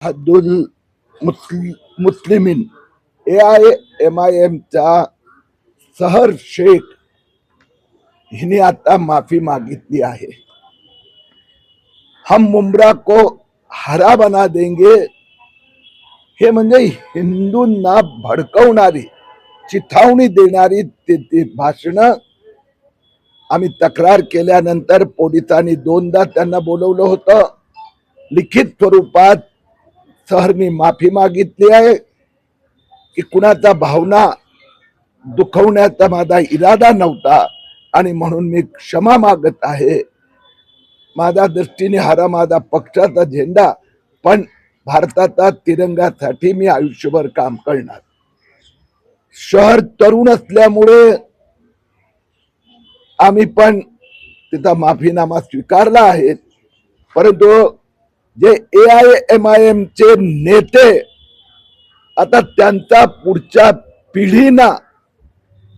हद्दुल मुस्लिमीन AIMIMचा सहर शेख हिने आता माफी मागितली आहे. हम मुंब्रा को हरा बना देंगे हे म्हणजे हिंदूंना भडकवणारी चिथावणी देणारी भाषण आम्ही तक्रार केल्यानंतर पोलिसांनी दोनदा त्यांना बोलवलं होतं. लिखित स्वरूपात सहरनी माफी मागितली आहे की कुणाचा भावना दुखवण्याचा माझा इरादा नव्हता आणि म्हणून मी क्षमा मागत आहे. माझ्या दृष्टीने हा माझा पक्षाचा झेंडा, पण भारताचा तिरंगासाठी मी आयुष्यभर काम करणार. शहर तरुण असल्यामुळे आम्ही पण तिचा माफीनामा स्वीकारला आहे. परंतु जे AIMIM चे नेते आता त्यांचा पुढच्या पिढीना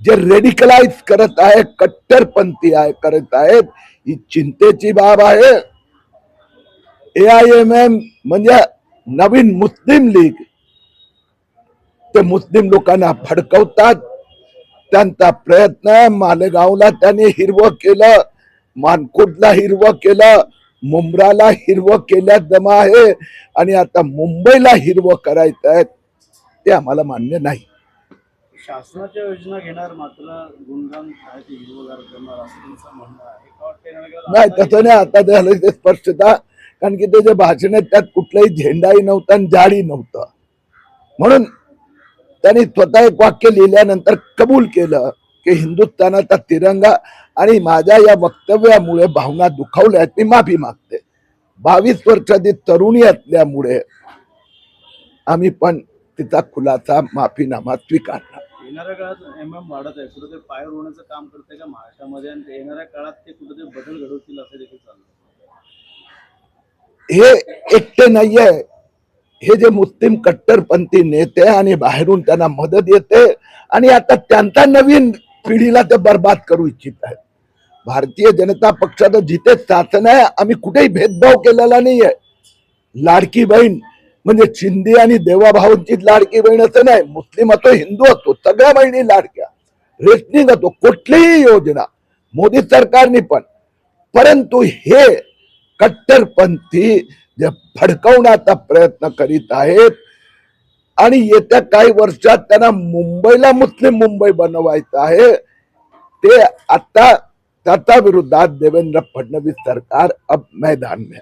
जे रेडिकलाइज करत आहे, कट्टरपंथी करत आहेत, ही चिंतेची बाब आहे. AIMIM म्हणजे नवीन मुस्लिम लीग, ते मुस्लिम लोकांना भडकवतात. त्यांचा प्रयत्न मालेगावला त्याने हिरवं केलं, मानकोटला हिरवं केलं, मुंब्राला हिरवं केल्यात जमा आहे आणि आता मुंबईला हिरवं करायचं आहे. ते आम्हाला मान्य नाही. शासनाच्या योजना घेणार मात्र गुणगान हिरवगार करणार असं त्यांचं म्हणणं आहे. नाही, तसं नाही. आता झालं ते स्पष्टता, कारण की ते जे भाषण आहेत त्यात कुठलाही झेंडाही नव्हता आणि झाडी नव्हतं. म्हणून त्यांनी स्वतः एक वाक्य लिहिल्यानंतर कबूल केलं की हिंदुस्थानाचा तिरंगा आणि माझ्या या वक्तव्यामुळे भावना दुखावल्या, मी माफी मागते. 22 वर्षाची तरुणी असल्यामुळे आम्ही पण तिचा खुलासा माफीनामा स्वीकारला. येणाऱ्या काळात MM वाढत आहे, कुठेतरी पाय रोवण्याचं काम करते का महाराष्ट्रामध्ये, आणि येणाऱ्या काळात ते कुठेतरी बदल घडवतील असं देखील चाललं. हे एकटे नाहीये, हे जे मुस्लिम कट्टरपंथी नेते आणि बाहेरून त्यांना मदत येते आणि आता त्यांचा नवीन पिढीला ते बर्बाद करू इच्छित आहेत. भारतीय जनता पक्षाचं जिथे शासन आहे, आम्ही कुठेही भेदभाव केलेला नाहीये. लाडकी बहीण म्हणजे शिंदे आणि देवाभाऊंची लाडकी बहीण असं नाही, मुस्लिम असो हिंदू असो सगळ्या बहिणी लाडक्या, रेशनिंग असो, कुठलीही योजना मोदी सरकारने पण. परंतु हे कट्टरपंथी जे भडकवण्याचा प्रयत्न करीत आहेत आणि येत्या काही वर्षात त्यांना मुंबईला मुस्लिम मुंबई बनवायचं आहे, ते आता त्याच्या विरोधात देवेंद्र फडणवीस सरकार अब मैदान में.